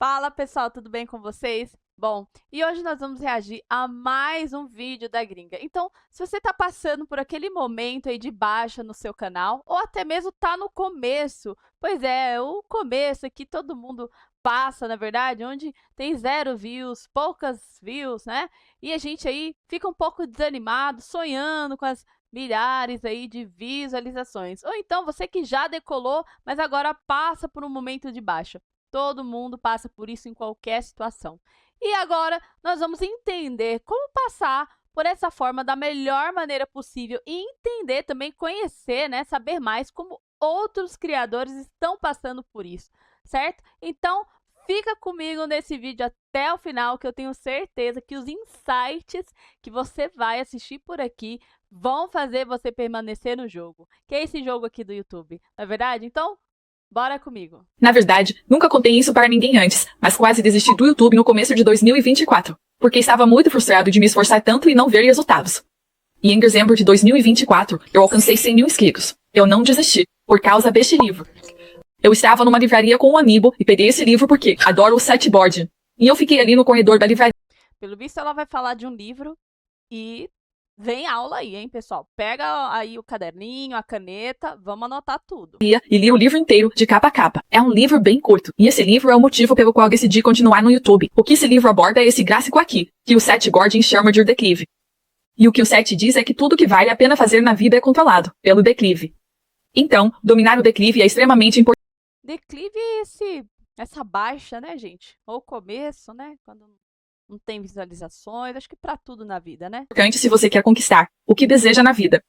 Fala pessoal, tudo bem com vocês? Bom, e hoje nós vamos reagir a mais um vídeo da gringa. Então, se você está passando por aquele momento aí de baixa no seu canal, ou até mesmo está no começo, pois é, o começo aqui todo mundo passa, na verdade, onde tem 0 views, poucas views, né? E a gente aí fica um pouco desanimado, sonhando com as milhares aí de visualizações. Ou então você que já decolou, mas agora passa por um momento de baixa. Todo mundo passa por isso em qualquer situação. E agora nós vamos entender como passar por essa forma da melhor maneira possível e entender também, conhecer, né, saber mais como outros criadores estão passando por isso, certo? Então, fica comigo nesse vídeo até o final, que eu tenho certeza que os insights que você vai assistir por aqui vão fazer você permanecer no jogo, que é esse jogo aqui do YouTube, não é verdade? Então, bora comigo! Na verdade, nunca contei isso para ninguém antes, mas quase desisti do YouTube no começo de 2024, porque estava muito frustrado de me esforçar tanto e não ver resultados. E em dezembro de 2024, eu alcancei 100 mil inscritos. Eu não desisti, por causa deste livro. Eu estava numa livraria com um amigo e peguei esse livro porque adoro o Setboard. E eu fiquei ali no corredor da livraria. Pelo visto, ela vai falar de um livro e vem aula aí, hein, pessoal? Pega aí o caderninho, a caneta, vamos anotar tudo. E li o livro inteiro, de capa a capa. É um livro bem curto, e esse livro é o motivo pelo qual decidi continuar no YouTube. O que esse livro aborda é esse gráfico aqui, que o Setboard chama de declive. E o que o Set diz é que tudo que vale a pena fazer na vida é controlado pelo declive. Então, dominar o declive é extremamente importante. Declive é essa baixa, né, gente? Ou o começo, né? Quando não tem visualizações, acho que para tudo na vida, né? Se você quer conquistar o que deseja na vida.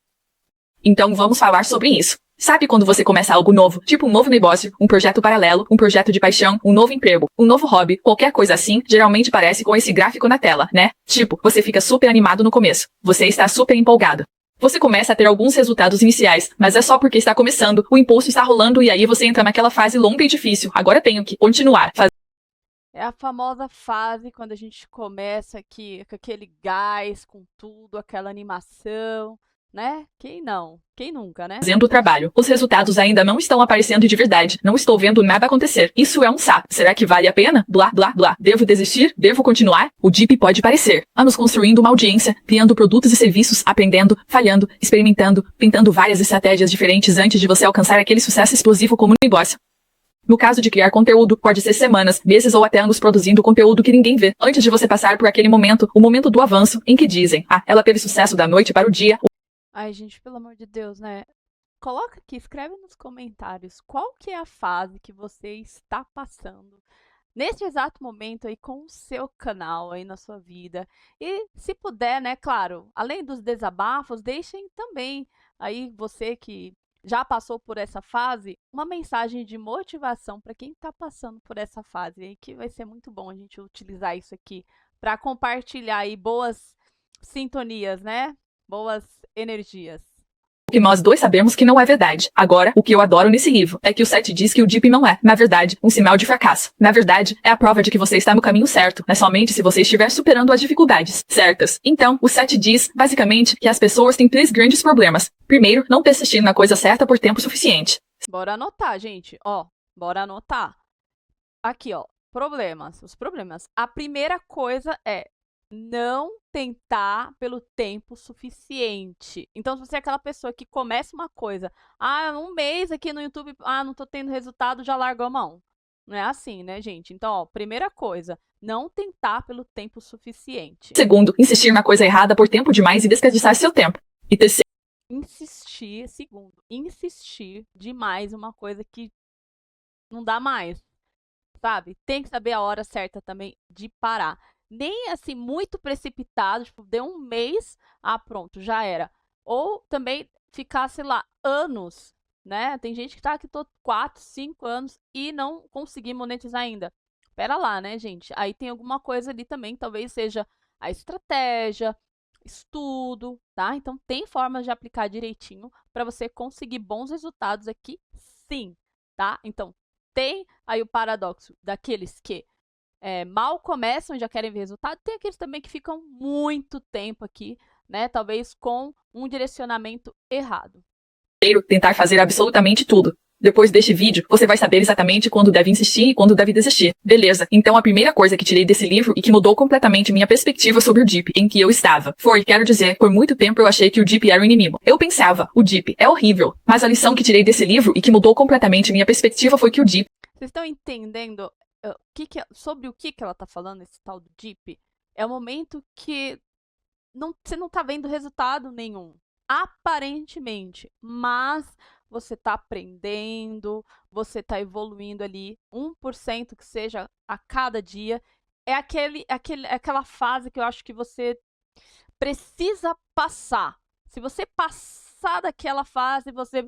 Então vamos falar sobre isso. Sabe quando você começa algo novo, tipo um novo negócio, um projeto paralelo, um projeto de paixão, um novo emprego, um novo hobby, qualquer coisa assim, geralmente parece com esse gráfico na tela, né? Tipo, você fica super animado no começo. Você está super empolgado. Você começa a ter alguns resultados iniciais, mas é só porque está começando, o impulso está rolando e aí você entra naquela fase longa e difícil. Agora tenho que continuar. É a famosa fase quando a gente começa aqui com aquele gás, com tudo, aquela animação, né? Quem não? Quem nunca, né? Fazendo o trabalho. Os resultados ainda não estão aparecendo de verdade. Não estou vendo nada acontecer. Isso é um sapo. Será que vale a pena? Blá, blá, blá. Devo desistir? Devo continuar? O Deep pode parecer anos construindo uma audiência, criando produtos e serviços, aprendendo, falhando, experimentando, tentando várias estratégias diferentes antes de você alcançar aquele sucesso explosivo como negócio. No caso de criar conteúdo, pode ser semanas, meses ou até anos produzindo conteúdo que ninguém vê, antes de você passar por aquele momento, o momento do avanço, em que dizem, ela teve sucesso da noite para o dia. Ai, gente, pelo amor de Deus, né? Coloca aqui, escreve nos comentários qual que é a fase que você está passando neste exato momento aí com o seu canal aí na sua vida. E se puder, né, claro, além dos desabafos, deixem também aí você que já passou por essa fase, uma mensagem de motivação para quem está passando por essa fase aí, que vai ser muito bom a gente utilizar isso aqui para compartilhar aí boas sintonias, né? Boas energias. Que nós dois sabemos que não é verdade. Agora, o que eu adoro nesse livro é que o Set diz que o Deep não é, na verdade, um sinal de fracasso. Na verdade, é a prova de que você está no caminho certo, mas somente se você estiver superando as dificuldades certas. Então, o Set diz, basicamente, que as pessoas têm 3 grandes problemas. Primeiro, não persistir na coisa certa por tempo suficiente. Bora anotar, gente. Ó, bora anotar. Aqui, ó, problemas, os problemas. A primeira coisa é não tentar pelo tempo suficiente. Então, se você é aquela pessoa que começa uma coisa, um mês aqui no YouTube, não tô tendo resultado, já largou a mão. Não é assim, né, gente? Então, ó, primeira coisa, não tentar pelo tempo suficiente. Segundo, insistir na coisa errada por tempo demais e desperdiçar seu tempo. E terceiro, insistir demais em uma coisa que não dá mais, sabe? Tem que saber a hora certa também de parar. Nem assim, muito precipitado, tipo, deu um mês, pronto, já era. Ou também ficar, sei lá, anos, né? Tem gente que tá aqui 4, 5 anos e não conseguir monetizar ainda. Pera lá, né, gente? Aí tem alguma coisa ali também, talvez seja a estratégia, estudo, tá? Então tem formas de aplicar direitinho para você conseguir bons resultados aqui, sim, tá? Então tem aí o paradoxo daqueles que mal começam e já querem ver resultado. Tem aqueles também que ficam muito tempo aqui, né? Talvez com um direcionamento errado. tentar fazer absolutamente tudo. Depois deste vídeo, você vai saber exatamente quando deve insistir e quando deve desistir. Beleza, então a primeira coisa que tirei desse livro e que mudou completamente minha perspectiva sobre o Deep em que eu estava foi, quero dizer, por muito tempo eu achei que o Deep era o inimigo. Eu pensava, o Deep é horrível. Mas a lição que tirei desse livro e que mudou completamente minha perspectiva foi que o Deep... Vocês estão entendendo sobre o que ela tá falando, esse tal do Deep? É o momento que você não tá vendo resultado nenhum, aparentemente, mas você tá aprendendo, você tá evoluindo ali 1% que seja a cada dia. É aquela fase que eu acho que você precisa passar. Se você passar daquela fase, você,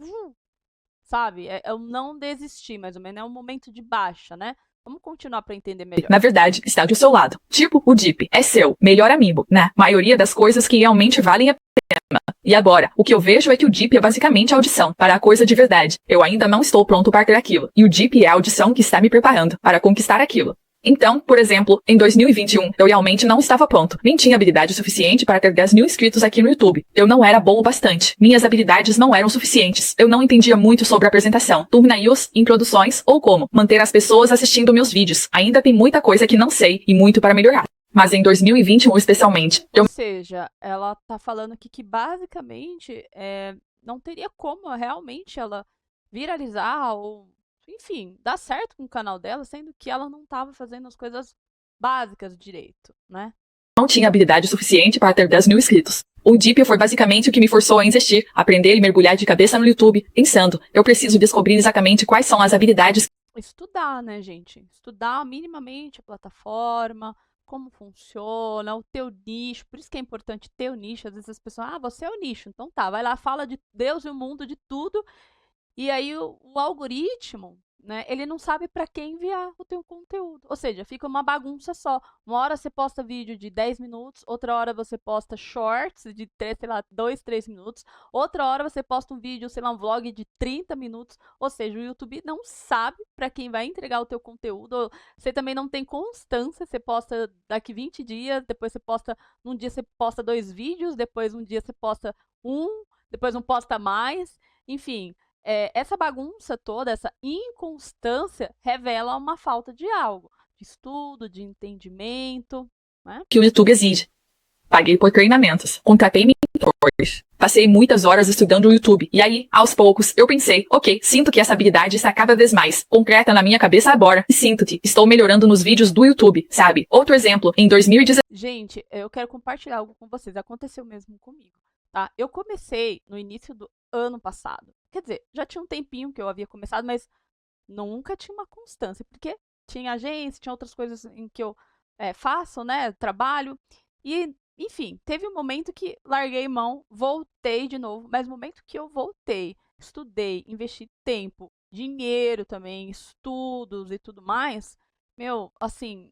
sabe, é o não desistir, mais ou menos, é um momento de baixa, né? Vamos continuar para entender melhor. Na verdade, está do seu lado. Tipo, o Deep é seu melhor amigo, na maioria das coisas que realmente valem a pena. E agora, o que eu vejo é que o Deep é basicamente a audição para a coisa de verdade. Eu ainda não estou pronto para ter aquilo. E o Deep é a audição que está me preparando para conquistar aquilo. Então, por exemplo, em 2021, eu realmente não estava pronto. Nem tinha habilidade suficiente para ter 10 mil inscritos aqui no YouTube. Eu não era bom o bastante. Minhas habilidades não eram suficientes. Eu não entendia muito sobre apresentação, thumbnails, introduções ou como manter as pessoas assistindo meus vídeos. Ainda tem muita coisa que não sei e muito para melhorar. Mas em 2021, especialmente, Ou seja, ela tá falando aqui que basicamente não teria como realmente ela viralizar ou, enfim, dar certo com o canal dela, sendo que ela não estava fazendo as coisas básicas direito, né? Não tinha habilidade suficiente para ter 10 mil inscritos. O Deep foi basicamente o que me forçou a investir, aprender e mergulhar de cabeça no YouTube, pensando, eu preciso descobrir exatamente quais são as habilidades. Estudar, né, gente? Estudar minimamente a plataforma, como funciona, o teu nicho. Por isso que é importante ter o nicho. Às vezes as pessoas, você é o nicho. Então tá, vai lá, fala de Deus e o mundo, de tudo. E aí o algoritmo, né, ele não sabe para quem enviar o teu conteúdo. Ou seja, fica uma bagunça só. Uma hora você posta vídeo de 10 minutos, outra hora você posta shorts de 2, 3 minutos, outra hora você posta um vídeo, sei lá, um vlog de 30 minutos. Ou seja, o YouTube não sabe para quem vai entregar o teu conteúdo. Você também não tem constância, você posta daqui 20 dias, depois você posta, num dia você posta 2 vídeos, depois um dia você posta depois não posta mais, enfim. Essa bagunça toda, essa inconstância, revela uma falta de algo. De estudo, de entendimento, né? Que o YouTube exige. Paguei por treinamentos, contratei mentores, passei muitas horas estudando o YouTube. E aí, aos poucos, eu pensei, ok, sinto que essa habilidade está cada vez mais concreta na minha cabeça agora. E sinto-te, estou melhorando nos vídeos do YouTube, sabe? Outro exemplo, em 2017... Gente, eu quero compartilhar algo com vocês. Aconteceu mesmo comigo, tá? Eu comecei no início do ano passado. Quer dizer, já tinha um tempinho que eu havia começado, mas nunca tinha uma constância, porque tinha agência, tinha outras coisas em que eu faço, né, trabalho, e, enfim, teve um momento que larguei mão, voltei de novo, mas no momento que eu voltei, estudei, investi tempo, dinheiro também, estudos e tudo mais, meu, assim,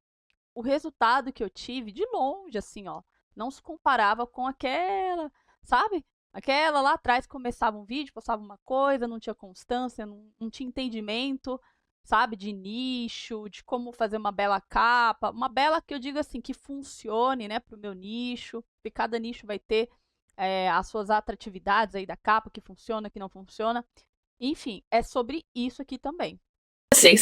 o resultado que eu tive, de longe, assim, ó, não se comparava com aquela, sabe? Aquela lá atrás começava um vídeo, postava uma coisa, não tinha constância, não tinha entendimento, sabe? De nicho, de como fazer uma bela capa. Uma bela que eu digo assim, que funcione, né, pro meu nicho. Porque cada nicho vai ter as suas atratividades aí da capa, que funciona, que não funciona. Enfim, é sobre isso aqui também.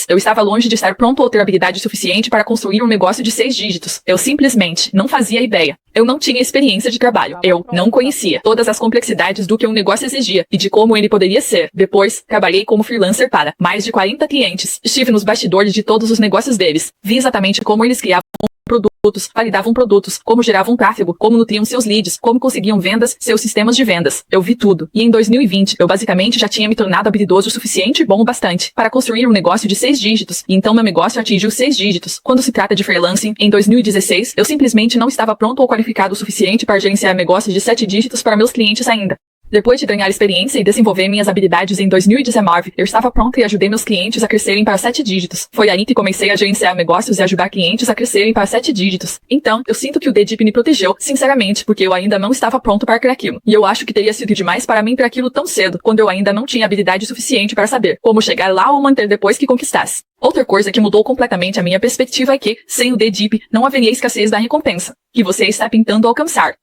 Eu estava longe de estar pronto ou ter habilidade suficiente para construir um negócio de 6 dígitos. Eu simplesmente não fazia ideia. Eu não tinha experiência de trabalho. Eu não conhecia todas as complexidades do que um negócio exigia e de como ele poderia ser. Depois, trabalhei como freelancer para mais de 40 clientes. Estive nos bastidores de todos os negócios deles. Vi exatamente como eles criavam produtos, validavam produtos, como geravam tráfego, como nutriam seus leads, como conseguiam vendas, seus sistemas de vendas. Eu vi tudo. E em 2020, eu basicamente já tinha me tornado habilidoso o suficiente e bom o bastante para construir um negócio de 6 dígitos. E então meu negócio atingiu 6 dígitos. Quando se trata de freelancing, em 2016, eu simplesmente não estava pronto ou qualificado o suficiente para gerenciar negócios de 7 dígitos para meus clientes ainda. Depois de ganhar experiência e desenvolver minhas habilidades em 2019, eu estava pronto e ajudei meus clientes a crescerem para 7 dígitos. Foi aí que comecei a gerenciar negócios e ajudar clientes a crescerem para 7 dígitos. Então, eu sinto que o Deep me protegeu, sinceramente, porque eu ainda não estava pronto para criar aquilo. E eu acho que teria sido demais para mim para aquilo tão cedo, quando eu ainda não tinha habilidade suficiente para saber como chegar lá ou manter depois que conquistasse. Outra coisa que mudou completamente a minha perspectiva é que, sem o Deep, não haveria escassez da recompensa que você está tentando alcançar.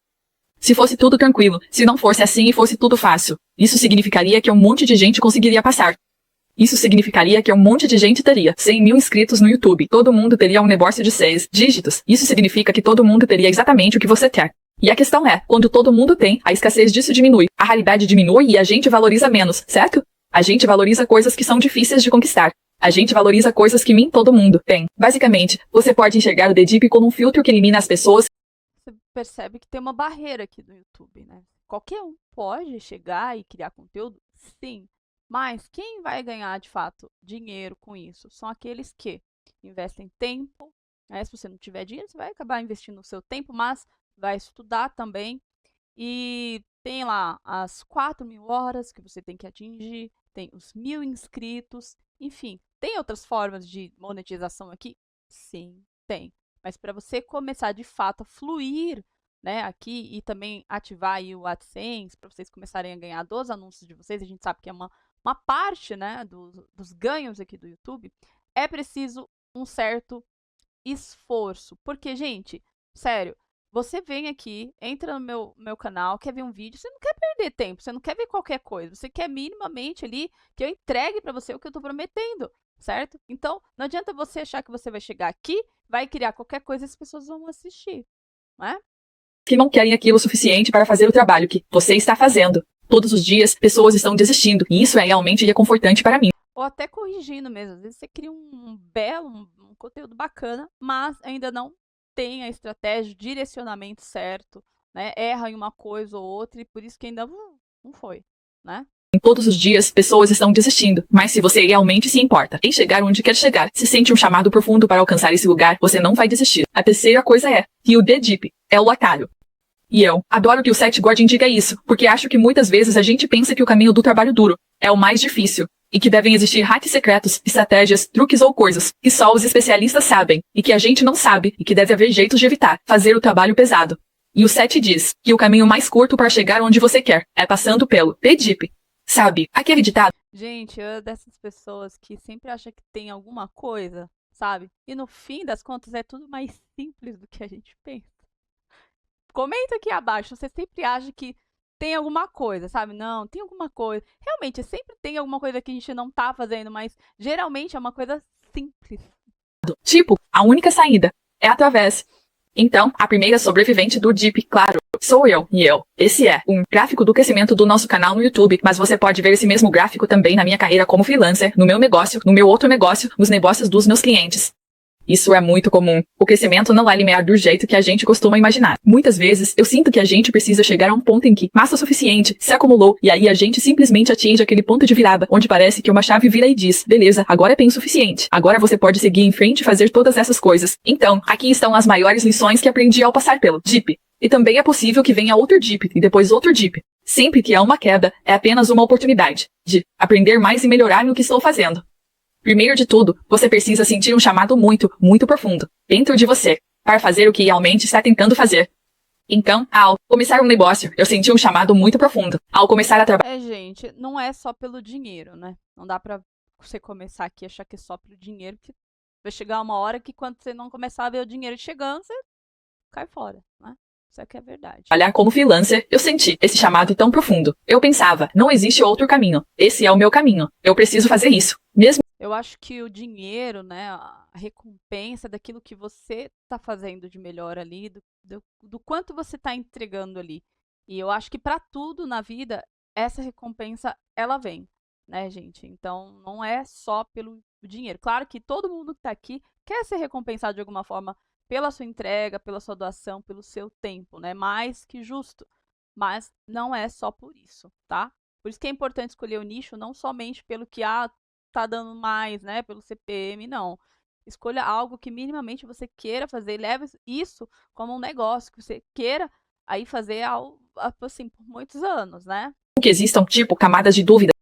Se fosse tudo tranquilo, se não fosse assim e fosse tudo fácil, isso significaria que um monte de gente conseguiria passar. Isso significaria que um monte de gente teria 100 mil inscritos no YouTube. Todo mundo teria um negócio de 6 dígitos. Isso significa que todo mundo teria exatamente o que você quer. E a questão é, quando todo mundo tem, a escassez disso diminui, a raridade diminui e a gente valoriza menos, certo? A gente valoriza coisas que são difíceis de conquistar. A gente valoriza coisas que nem todo mundo tem. Basicamente, você pode enxergar o The Deep como um filtro que elimina as pessoas. Você percebe que tem uma barreira aqui no YouTube, né? Qualquer um pode chegar e criar conteúdo? Sim. Mas quem vai ganhar, de fato, dinheiro com isso? São aqueles que investem tempo, né? Se você não tiver dinheiro, você vai acabar investindo o seu tempo, mas vai estudar também. E tem lá as 4.000 horas que você tem que atingir, tem os 1.000 inscritos, enfim. Tem outras formas de monetização aqui? Sim, tem. Mas para você começar, de fato, a fluir, né, aqui e também ativar aí o AdSense, para vocês começarem a ganhar dos anúncios de vocês, a gente sabe que é uma parte, né, dos ganhos aqui do YouTube, é preciso um certo esforço. Porque, gente, sério, você vem aqui, entra no meu canal, quer ver um vídeo, você não quer perder tempo, você não quer ver qualquer coisa, você quer minimamente ali que eu entregue para você o que eu tô prometendo, certo? Então, não adianta você achar que você vai chegar aqui, vai criar qualquer coisa e as pessoas vão assistir, não é? Que não querem aquilo o suficiente para fazer o trabalho que você está fazendo. Todos os dias, pessoas estão desistindo, e isso é realmente reconfortante para mim. Ou até corrigindo mesmo, às vezes você cria um belo, um conteúdo bacana, mas ainda não tem a estratégia, o direcionamento certo, né? Erra em uma coisa ou outra e por isso que ainda não foi, né? Todos os dias, pessoas estão desistindo, mas se você realmente se importa em chegar onde quer chegar, se sente um chamado profundo para alcançar esse lugar, você não vai desistir. A terceira coisa é que o The Deep é o atalho. E eu adoro que o Seth Godin diga isso, porque acho que muitas vezes a gente pensa que o caminho do trabalho duro é o mais difícil, e que devem existir hacks secretos, estratégias, truques ou coisas que só os especialistas sabem, e que a gente não sabe, e que deve haver jeitos de evitar fazer o trabalho pesado. E o Seth diz que o caminho mais curto para chegar onde você quer é passando pelo The Deep. Sabe, aquele ditado? Gente, eu dessas pessoas que sempre acham que tem alguma coisa, sabe? E no fim das contas é tudo mais simples do que a gente pensa. Comenta aqui abaixo, você sempre acha que tem alguma coisa, sabe? Não, tem alguma coisa. Realmente, sempre tem alguma coisa que a gente não tá fazendo, mas geralmente é uma coisa simples. Tipo, a única saída é através. Então, a primeira sobrevivente do Deep, claro, sou eu. E eu. Esse é um gráfico do crescimento do nosso canal no YouTube, mas você pode ver esse mesmo gráfico também na minha carreira como freelancer, no meu negócio, no meu outro negócio, nos negócios dos meus clientes. Isso é muito comum. O crescimento não é linear do jeito que a gente costuma imaginar. Muitas vezes, eu sinto que a gente precisa chegar a um ponto em que massa suficiente se acumulou, e aí a gente simplesmente atinge aquele ponto de virada, onde parece que uma chave vira e diz, beleza, agora é bem suficiente. Agora você pode seguir em frente e fazer todas essas coisas. Então, aqui estão as maiores lições que aprendi ao passar pelo Deep. E também é possível que venha outro Deep, e depois outro Deep. Sempre que há uma queda, é apenas uma oportunidade de aprender mais e melhorar no que estou fazendo. Primeiro de tudo, você precisa sentir um chamado muito, muito profundo, dentro de você, para fazer o que realmente está tentando fazer. Então, ao começar um negócio, eu senti um chamado muito profundo. Ao começar a trabalhar... gente, não é só pelo dinheiro, né? Não dá pra você começar aqui e achar que é só pelo dinheiro, que vai chegar uma hora que quando você não começar a ver o dinheiro chegando, você cai fora, né? Isso aqui é verdade. Trabalhar como freelancer, eu senti esse chamado tão profundo. Eu pensava, não existe outro caminho. Esse é o meu caminho. Eu preciso fazer isso. Mesmo... Eu acho que o dinheiro, né, a recompensa daquilo que você está fazendo de melhor ali, do quanto você está entregando ali. E eu acho que para tudo na vida, essa recompensa, ela vem, né, gente? Então, não é só pelo dinheiro. Claro que todo mundo que está aqui quer ser recompensado de alguma forma pela sua entrega, pela sua doação, pelo seu tempo, né? Mais que justo. Mas não é só por isso, tá? Por isso que é importante escolher o nicho, não somente pelo que tá dando mais, né, pelo CPM, não. Escolha algo que minimamente você queira fazer e leve isso como um negócio que você queira aí fazer assim, por muitos anos, né? Que existam, tipo, camadas de dúvidas,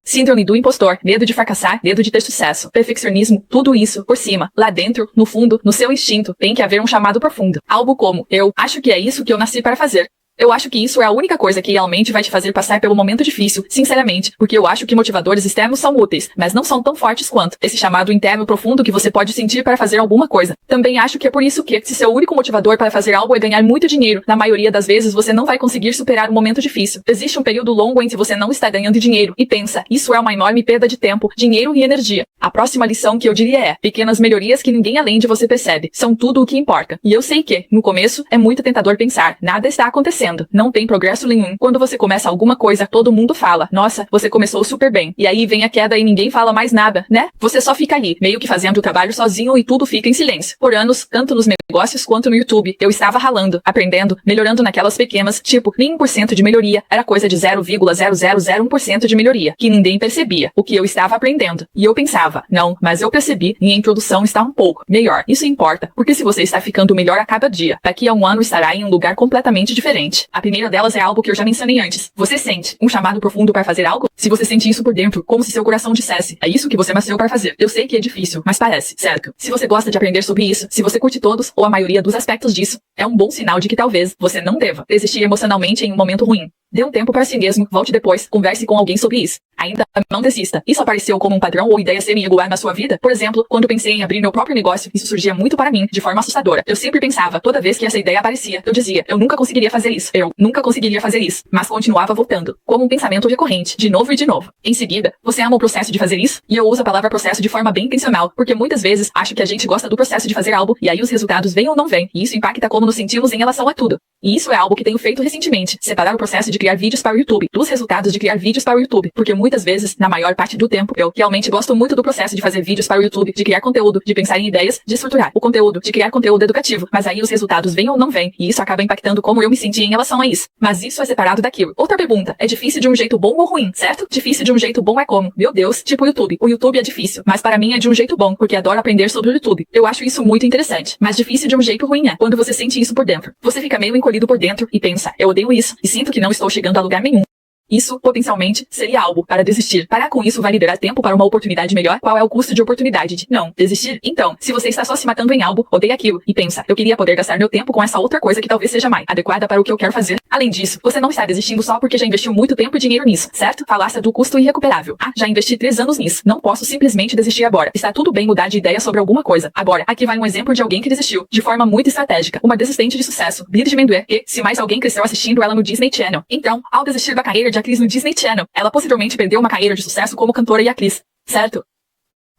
síndrome do impostor, medo de fracassar, medo de ter sucesso, perfeccionismo, tudo isso por cima, lá dentro, no fundo, no seu instinto, tem que haver um chamado profundo. Algo como, eu acho que é isso que eu nasci para fazer. Eu acho que isso é a única coisa que realmente vai te fazer passar pelo momento difícil, sinceramente, porque eu acho que motivadores externos são úteis, mas não são tão fortes quanto esse chamado interno profundo que você pode sentir para fazer alguma coisa. Também acho que é por isso que, se seu único motivador para fazer algo é ganhar muito dinheiro, na maioria das vezes você não vai conseguir superar um momento difícil. Existe um período longo em que você não está ganhando dinheiro, e pensa, isso é uma enorme perda de tempo, dinheiro e energia. A próxima lição que eu diria é, pequenas melhorias que ninguém além de você percebe, são tudo o que importa. E eu sei que, no começo, é muito tentador pensar, nada está acontecendo. Não tem progresso nenhum. Quando você começa alguma coisa, todo mundo fala, nossa, você começou super bem. E aí vem a queda e ninguém fala mais nada, né? Você só fica ali, meio que fazendo o trabalho sozinho e tudo fica em silêncio. Por anos, tanto nos negócios quanto no YouTube, eu estava ralando, aprendendo, melhorando naquelas pequenas, tipo, nem 1% de melhoria, era coisa de 0,0001% de melhoria, que ninguém percebia, o que eu estava aprendendo. E eu pensava, não, mas eu percebi, minha introdução está um pouco melhor. Isso importa, porque se você está ficando melhor a cada dia, daqui a um ano estará em um lugar completamente diferente. A primeira delas é algo que eu já mencionei antes. Você sente um chamado profundo para fazer algo? Se você sente isso por dentro, como se seu coração dissesse, é isso que você nasceu para fazer. Eu sei que é difícil, mas parece, certo? Se você gosta de aprender sobre isso, se você curte todos ou a maioria dos aspectos disso, é um bom sinal de que talvez você não deva desistir emocionalmente em um momento ruim. Dê um tempo para si mesmo, volte depois, converse com alguém sobre isso. Ainda não desista. Isso apareceu como um padrão ou ideia semi-regular na sua vida? Por exemplo, quando pensei em abrir meu próprio negócio, isso surgia muito para mim, de forma assustadora. Eu sempre pensava, toda vez que essa ideia aparecia, eu dizia, eu nunca conseguiria fazer isso, eu nunca conseguiria fazer isso, mas continuava voltando, como um pensamento recorrente, de novo e de novo. Em seguida, você ama o processo de fazer isso? E eu uso a palavra processo de forma bem intencional, porque muitas vezes acho que a gente gosta do processo de fazer algo, e aí os resultados vêm ou não vêm, e isso impacta como nos sentimos em relação a tudo. E isso é algo que tenho feito recentemente, separar o processo de criar vídeos para o YouTube dos resultados de criar vídeos para o YouTube, porque muitas vezes, na maior parte do tempo, eu realmente gosto muito do processo de fazer vídeos para o YouTube, de criar conteúdo, de pensar em ideias, de estruturar o conteúdo, de criar conteúdo educativo, mas aí os resultados vêm ou não vêm, e isso acaba impactando como eu me senti em relação a isso. Mas isso é separado daquilo. Outra pergunta, é difícil de um jeito bom ou ruim, certo? Difícil de um jeito bom é como? Meu Deus, tipo o YouTube. O YouTube é difícil, mas para mim é de um jeito bom, porque adoro aprender sobre o YouTube. Eu acho isso muito interessante, mas difícil de um jeito ruim é quando você sente isso por dentro. Você fica meio encolhido por dentro e pensa, eu odeio isso, e sinto que não estou chegando a lugar nenhum. Isso, potencialmente, seria algo para desistir. Parar com isso vai liberar tempo para uma oportunidade melhor? Qual é o custo de oportunidade de não desistir? Então, se você está só se matando em algo, odeia aquilo, e pensa, eu queria poder gastar meu tempo com essa outra coisa que talvez seja mais adequada para o que eu quero fazer. Além disso, você não está desistindo só porque já investiu muito tempo e dinheiro nisso, certo? Falácia do custo irrecuperável. Ah, já investi 3 anos nisso. Não posso simplesmente desistir agora. Está tudo bem mudar de ideia sobre alguma coisa. Agora, aqui vai um exemplo de alguém que desistiu, de forma muito estratégica. Uma desistente de sucesso, Birgit Menduet, e, se mais alguém cresceu assistindo ela no Disney Channel. Então, ao desistir da carreira de atriz no Disney Channel, ela possivelmente perdeu uma carreira de sucesso como cantora e atriz, certo?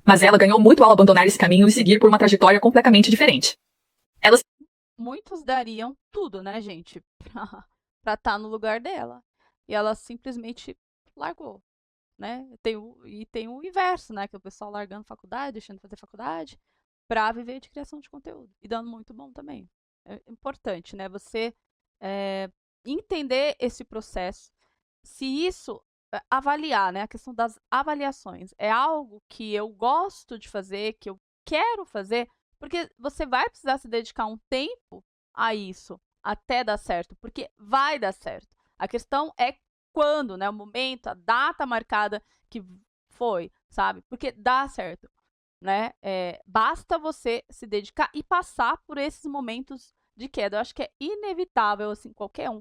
Mas ela ganhou muito ao abandonar esse caminho e seguir por uma trajetória completamente diferente. Ela... Muitos dariam tudo, né, gente, pra estar no lugar dela. E ela simplesmente largou, né? Tem o inverso, né, que é o pessoal largando faculdade, deixando de fazer faculdade, pra viver de criação de conteúdo. E dando muito bom também. É importante, né, você entender esse processo. Se isso, avaliar, né, a questão das avaliações, é algo que eu gosto de fazer, que eu quero fazer, porque você vai precisar se dedicar um tempo a isso até dar certo, porque vai dar certo. A questão é quando, né, o momento, a data marcada que foi, sabe? Porque dá certo, né? Basta você se dedicar e passar por esses momentos de queda. Eu acho que é inevitável, assim, qualquer um.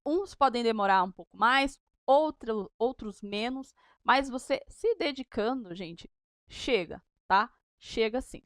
Uns podem demorar um pouco mais, outros menos, mas você se dedicando, gente, chega, tá? Chega sim.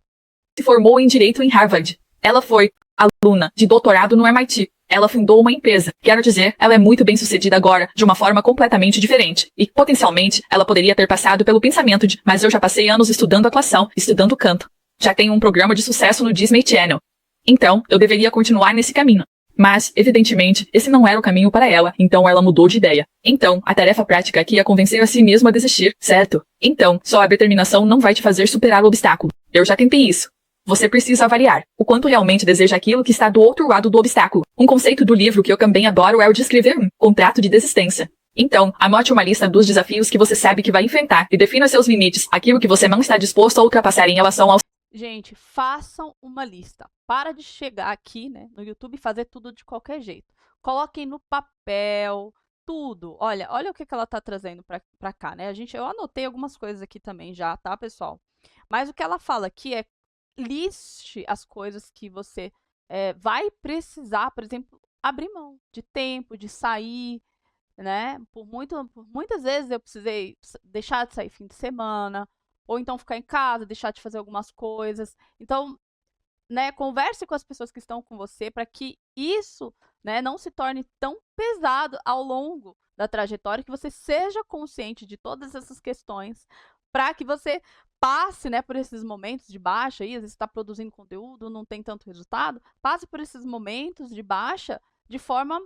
Se formou em Direito em Harvard. Ela foi aluna de doutorado no MIT. Ela fundou uma empresa. Quero dizer, ela é muito bem sucedida agora, de uma forma completamente diferente. E, potencialmente, ela poderia ter passado pelo pensamento de, mas eu já passei anos estudando atuação, estudando canto. Já tenho um programa de sucesso no Disney Channel. Então, eu deveria continuar nesse caminho. Mas, evidentemente, esse não era o caminho para ela, então ela mudou de ideia. Então, a tarefa prática aqui é convencer a si mesma a desistir, certo? Então, só a determinação não vai te fazer superar o obstáculo. Eu já tentei isso. Você precisa avaliar o quanto realmente deseja aquilo que está do outro lado do obstáculo. Um conceito do livro que eu também adoro é o de escrever um contrato de desistência. Então, anote uma lista dos desafios que você sabe que vai enfrentar e defina seus limites, aquilo que você não está disposto a ultrapassar em relação aos... Gente, façam uma lista. Para de chegar aqui, né, no YouTube e fazer tudo de qualquer jeito. Coloquem no papel, tudo. Olha o que ela tá trazendo pra cá, né? Eu anotei algumas coisas aqui também já, tá, pessoal? Mas o que ela fala aqui é liste as coisas que você vai precisar, por exemplo, abrir mão de tempo, de sair, né? Por muitas vezes eu precisei deixar de sair fim de semana, ou então ficar em casa, deixar de fazer algumas coisas. Então, né, converse com as pessoas que estão com você para que isso, né, não se torne tão pesado ao longo da trajetória, que você seja consciente de todas essas questões, para que você passe, né, por esses momentos de baixa, aí, às vezes está produzindo conteúdo, não tem tanto resultado, passe por esses momentos de baixa de forma,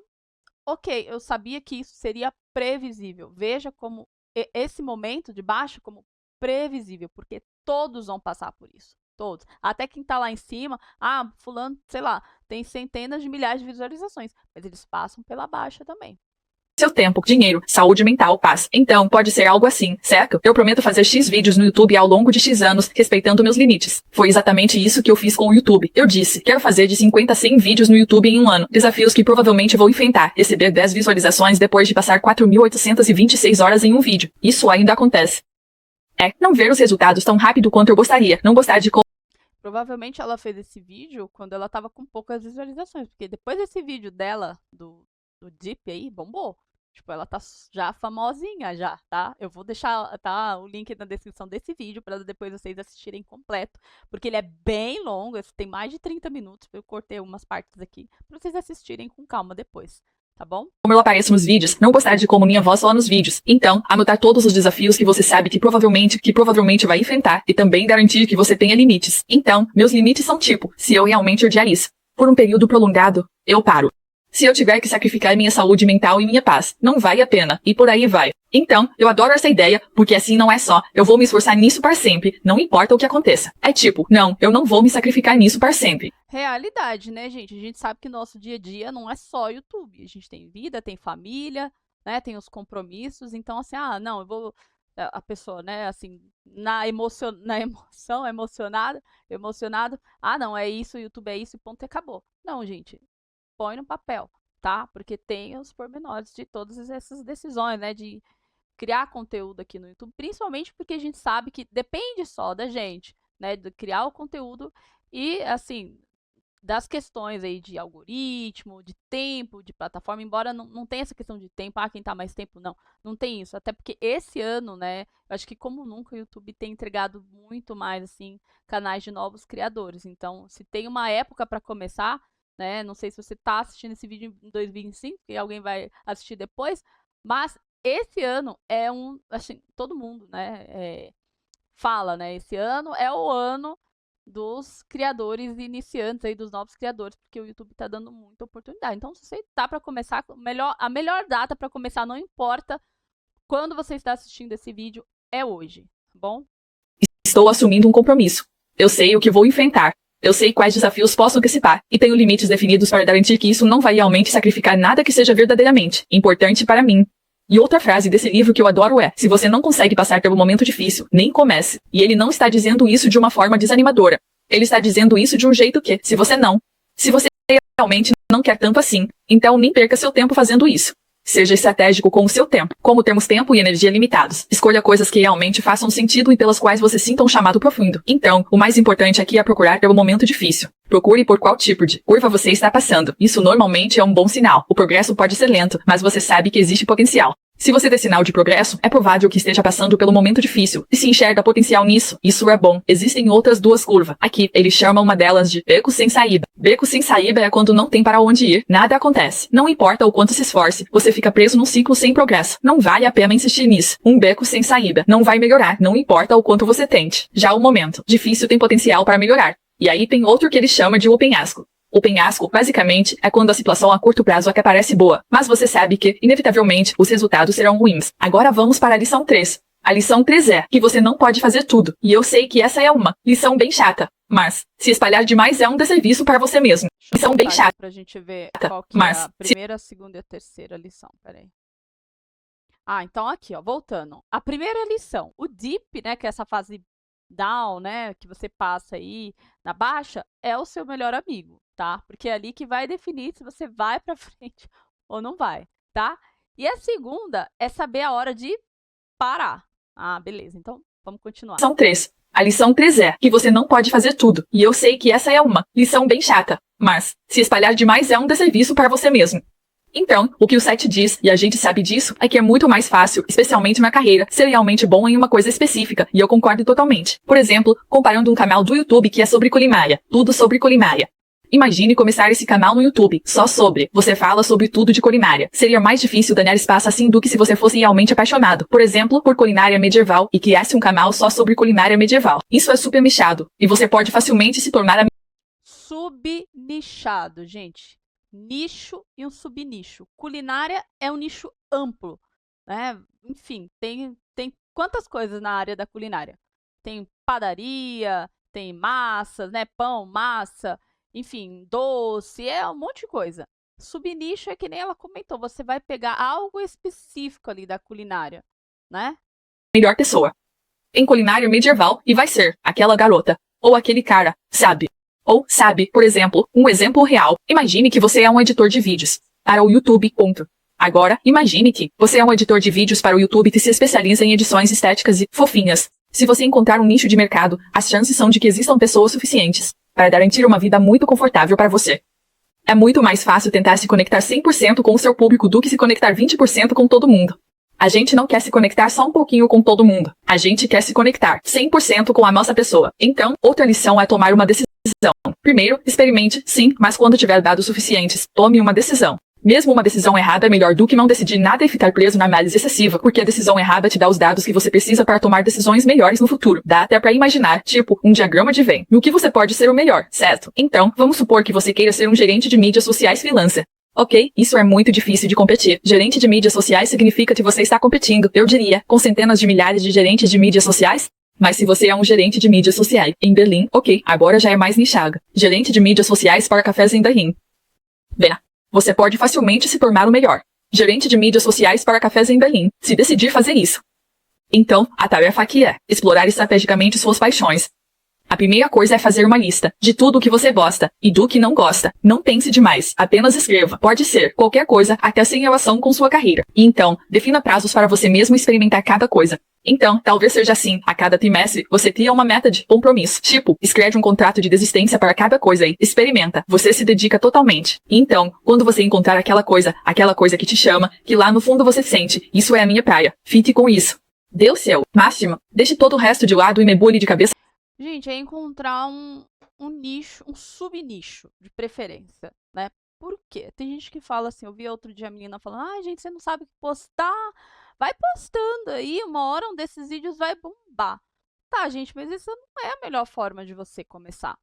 ok, eu sabia que isso seria previsível. Veja como esse momento de baixa como previsível, porque todos vão passar por isso. Todos. Até quem tá lá em cima, fulano, sei lá, tem centenas de milhares de visualizações, mas eles passam pela baixa também. Seu tempo, dinheiro, saúde mental, paz. Então, pode ser algo assim, certo? Eu prometo fazer X vídeos no YouTube ao longo de X anos, respeitando meus limites. Foi exatamente isso que eu fiz com o YouTube. Eu disse, quero fazer de 50 a 100 vídeos no YouTube em um ano. Desafios que provavelmente vou enfrentar. Receber 10 visualizações depois de passar 4.826 horas em um vídeo. Isso ainda acontece. Não ver os resultados tão rápido quanto eu gostaria. Não gostar de Provavelmente ela fez esse vídeo quando ela tava com poucas visualizações, porque depois desse vídeo dela, do Deep aí, bombou. Tipo, ela tá já famosinha já, tá? Eu vou deixar, tá, o link na descrição desse vídeo para depois vocês assistirem completo, porque ele é bem longo, tem mais de 30 minutos, eu cortei umas partes aqui, para vocês assistirem com calma depois, tá bom? Como eu apareço nos vídeos, não gostar de como minha voz soa nos vídeos. Então, anotar todos os desafios que você sabe que provavelmente vai enfrentar e também garantir que você tenha limites. Então, meus limites são tipo, se eu realmente odiar isso, por um período prolongado, eu paro. Se eu tiver que sacrificar minha saúde mental e minha paz, não vale a pena, e por aí vai. Então, eu adoro essa ideia, porque assim não é só, eu vou me esforçar nisso para sempre, não importa o que aconteça. É tipo, não, eu não vou me sacrificar nisso para sempre. Realidade, né, gente? A gente sabe que nosso dia a dia não é só YouTube. A gente tem vida, tem família, né? Tem os compromissos. Então, assim, não, eu vou... A pessoa, né, assim, na emoção, emocionado, não, é isso, o YouTube é isso e ponto e acabou. Não, gente, põe no papel, tá? Porque tem os pormenores de todas essas decisões, né? De criar conteúdo aqui no YouTube, principalmente porque a gente sabe que depende só da gente, né? De criar o conteúdo e, assim, das questões aí de algoritmo, de tempo, de plataforma, embora não tenha essa questão de tempo, quem tá mais tempo, não tem isso. Até porque esse ano, né, eu acho que como nunca o YouTube tem entregado muito mais, assim, canais de novos criadores. Então, se tem uma época para começar, né, não sei se você tá assistindo esse vídeo em 2025, e alguém vai assistir depois, mas esse ano é assim, todo mundo, né, fala, né, esse ano é o ano dos criadores iniciantes aí, dos novos criadores, porque o YouTube tá dando muita oportunidade. Então, se você tá para começar, a melhor data para começar, não importa quando você está assistindo esse vídeo, é hoje, tá bom? Estou assumindo um compromisso. Eu sei o que vou enfrentar. Eu sei quais desafios posso antecipar, e tenho limites definidos para garantir que isso não vai realmente sacrificar nada que seja verdadeiramente importante para mim. E outra frase desse livro que eu adoro é, se você não consegue passar pelo momento difícil, nem comece. E ele não está dizendo isso de uma forma desanimadora. Ele está dizendo isso de um jeito que, se você realmente não quer tanto assim, então nem perca seu tempo fazendo isso. Seja estratégico com o seu tempo. Como temos tempo e energia limitados, escolha coisas que realmente façam sentido e pelas quais você sinta um chamado profundo. Então, o mais importante aqui é procurar pelo momento difícil. Procure por qual tipo de curva você está passando. Isso normalmente é um bom sinal. O progresso pode ser lento, mas você sabe que existe potencial. Se você der sinal de progresso, é provável que esteja passando pelo momento difícil. E se enxerga potencial nisso, isso é bom. Existem outras duas curvas. Aqui, eles chamam uma delas de beco sem saída. Beco sem saída é quando não tem para onde ir, nada acontece. Não importa o quanto se esforce, você fica preso num ciclo sem progresso. Não vale a pena insistir nisso. Um beco sem saída não vai melhorar, não importa o quanto você tente. Já o momento difícil tem potencial para melhorar. E aí tem outro que ele chama de o penhasco. O penhasco, basicamente, é quando a situação a curto prazo é que parece boa, mas você sabe que, inevitavelmente, os resultados serão ruins. Agora vamos para a lição 3. A lição 3 é que você não pode fazer tudo, e eu sei que essa é uma lição bem chata, mas se espalhar demais é um desserviço para você mesmo. Lição bem chata. Pra gente ver qual que é a primeira, a segunda e a terceira lição, peraí. Então aqui, ó, voltando. A primeira lição, o deep, né, que é essa fase down, né, que você passa aí na baixa, é o seu melhor amigo, tá? Porque é ali que vai definir se você vai pra frente ou não vai, tá? E a segunda é saber a hora de parar. Beleza, então vamos continuar. Lição 3. A lição 3 é que você não pode fazer tudo, e eu sei que essa é uma lição bem chata, Mas, se espalhar demais é um desserviço para você mesmo. Então, o que o site diz, e a gente sabe disso, é que é muito mais fácil, especialmente na carreira, ser realmente bom em uma coisa específica, e eu concordo totalmente. Por exemplo, comparando um canal do YouTube que é sobre culinária, tudo sobre culinária. Imagine começar esse canal no YouTube, só sobre. Você fala sobre tudo de culinária. Seria mais difícil ganhar espaço assim do que se você fosse realmente apaixonado, por exemplo, por culinária medieval, e criasse um canal só sobre culinária medieval. Isso é super nichado, e você pode facilmente se tornar a Subnichado, gente. Nicho e um subnicho. Culinária é um nicho amplo, né? Enfim, tem quantas coisas na área da culinária? Tem padaria, tem massas, né? Pão, massa, enfim, doce, é um monte de coisa. Subnicho é que nem ela comentou, você vai pegar algo específico ali da culinária, né? melhor pessoa em culinária medieval e vai ser aquela garota, ou aquele cara, sabe? Ou, sabe, por exemplo, um exemplo real. Imagine que você é um editor de vídeos para o YouTube, ponto. Agora, imagine que você é um editor de vídeos para o YouTube que se especializa em edições estéticas e fofinhas. Se você encontrar um nicho de mercado, as chances são de que existam pessoas suficientes para garantir uma vida muito confortável para você. É muito mais fácil tentar se conectar 100% com o seu público do que se conectar 20% com todo mundo. A gente não quer se conectar só um pouquinho com todo mundo. A gente quer se conectar 100% com a nossa pessoa. Então, outra lição é tomar uma decisão. Primeiro, experimente, sim, mas quando tiver dados suficientes, tome uma decisão. Mesmo uma decisão errada é melhor do que não decidir nada e ficar preso na análise excessiva, porque a decisão errada te dá os dados que você precisa para tomar decisões melhores no futuro. Dá até para imaginar, tipo, um diagrama de Venn, no que você pode ser o melhor, certo? Então, vamos supor que você queira ser um gerente de mídias sociais freelancer. Ok, isso é muito difícil de competir. Gerente de mídias sociais significa que você está competindo, eu diria, com centenas de milhares de gerentes de mídias sociais. Mas se você é um gerente de mídias sociais em Berlim, ok, agora já é mais nichado. Gerente de mídias sociais para cafés em Berlim. Bem, você pode facilmente se tornar o melhor gerente de mídias sociais para cafés em Berlim, se decidir fazer isso. Então, a tarefa aqui é explorar estrategicamente suas paixões. A primeira coisa é fazer uma lista de tudo o que você gosta e do que não gosta. Não pense demais, apenas escreva. Pode ser qualquer coisa, até sem relação com sua carreira. E então, defina prazos para você mesmo experimentar cada coisa. Então, talvez seja assim, a cada trimestre, você cria uma meta de compromisso. Tipo, escreve um contrato de desistência para cada coisa e experimenta. Você se dedica totalmente. E então, quando você encontrar aquela coisa que te chama, que lá no fundo você sente, isso é a minha praia. Fique com isso. Dê o seu máximo. Deixe todo o resto de lado e mergulhe de cabeça. Gente, é encontrar um nicho, um subnicho, de preferência, né? Por quê? Tem gente que fala assim, eu vi outro dia a menina falando, ai, gente, você não sabe o que postar? Vai postando aí, uma hora um desses vídeos vai bombar. Tá, gente, mas isso não é a melhor forma de você começar,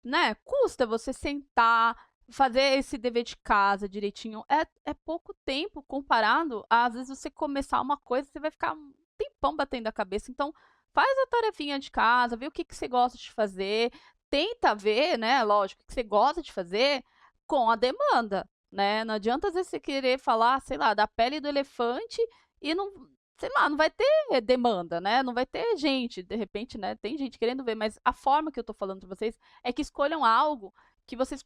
né? Custa você sentar, fazer esse dever de casa direitinho. É pouco tempo comparado a, às vezes, você começar uma coisa, você vai ficar um tempão batendo a cabeça. Então, faz a tarefinha de casa, vê o que você gosta de fazer, tenta ver, né, lógico, o que você gosta de fazer com a demanda, né? Não adianta às vezes você querer falar, sei lá, da pele do elefante e não, sei lá, não vai ter demanda, né? Não vai ter gente, de repente, né? Tem gente querendo ver, mas a forma que eu tô falando para vocês é que escolham algo que vocês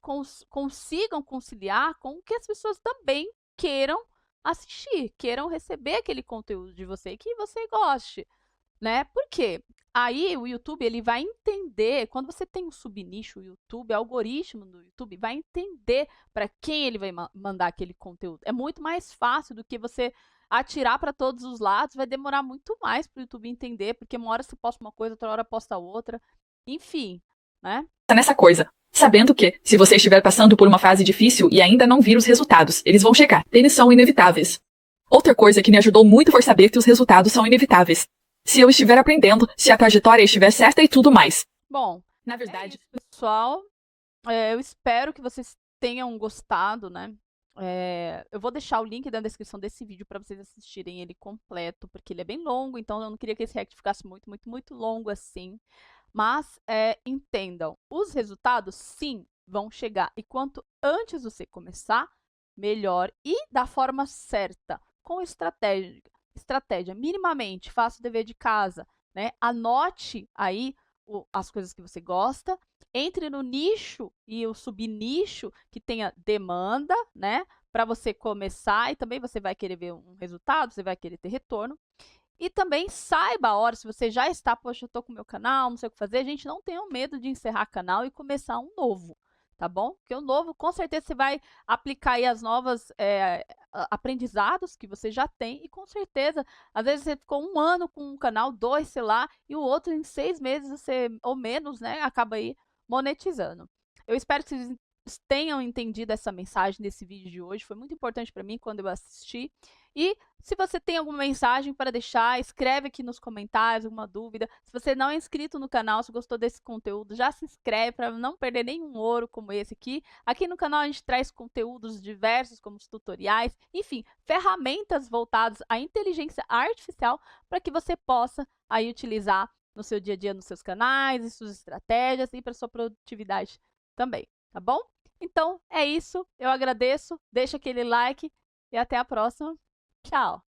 consigam conciliar com o que as pessoas também queiram assistir, queiram receber aquele conteúdo de você que você goste, né? Por quê? Aí o YouTube ele vai entender, quando você tem um subnicho, o YouTube, o algoritmo do YouTube vai entender para quem ele vai mandar aquele conteúdo. É muito mais fácil do que você atirar para todos os lados, vai demorar muito mais para o YouTube entender, porque uma hora você posta uma coisa, outra hora posta outra, enfim, né? Nessa coisa, sabendo que, se você estiver passando por uma fase difícil e ainda não vir os resultados, eles vão chegar. Eles são inevitáveis. Outra coisa que me ajudou muito foi saber que os resultados são inevitáveis. Se eu estiver aprendendo, se a trajetória estiver certa e tudo mais. Bom, na verdade, é isso, pessoal, eu espero que vocês tenham gostado, né? Eu vou deixar o link na descrição desse vídeo para vocês assistirem ele completo, porque ele é bem longo, então eu não queria que esse react ficasse muito, muito, muito longo assim. Mas entendam, os resultados sim vão chegar. E quanto antes você começar, melhor. E da forma certa, com estratégia, minimamente, faça o dever de casa, né? Anote aí as coisas que você gosta, entre no nicho e o subnicho que tenha demanda, né? Para você começar e também você vai querer ver um resultado, você vai querer ter retorno. E também saiba a hora, se você já está, poxa, eu tô com o meu canal, não sei o que fazer, gente, não tenham medo de encerrar canal e começar um novo. tá bom? Porque o novo, com certeza, você vai aplicar aí as novas aprendizados que você já tem e com certeza, às vezes você ficou 1 ano com um canal, 2, sei lá, e o outro em 6 meses você, ou menos, né, acaba aí monetizando. Eu espero que vocês tenham entendido essa mensagem desse vídeo de hoje, foi muito importante para mim quando eu assisti. E se você tem alguma mensagem para deixar, escreve aqui nos comentários, alguma dúvida. Se você não é inscrito no canal, se gostou desse conteúdo, já se inscreve para não perder nenhum ouro como esse aqui. Aqui no canal a gente traz conteúdos diversos, como os tutoriais, enfim, ferramentas voltadas à inteligência artificial para que você possa aí utilizar no seu dia a dia, nos seus canais, em suas estratégias e para sua produtividade também, tá bom? Então, é isso. Eu agradeço. Deixa aquele like e até a próxima. Tchau!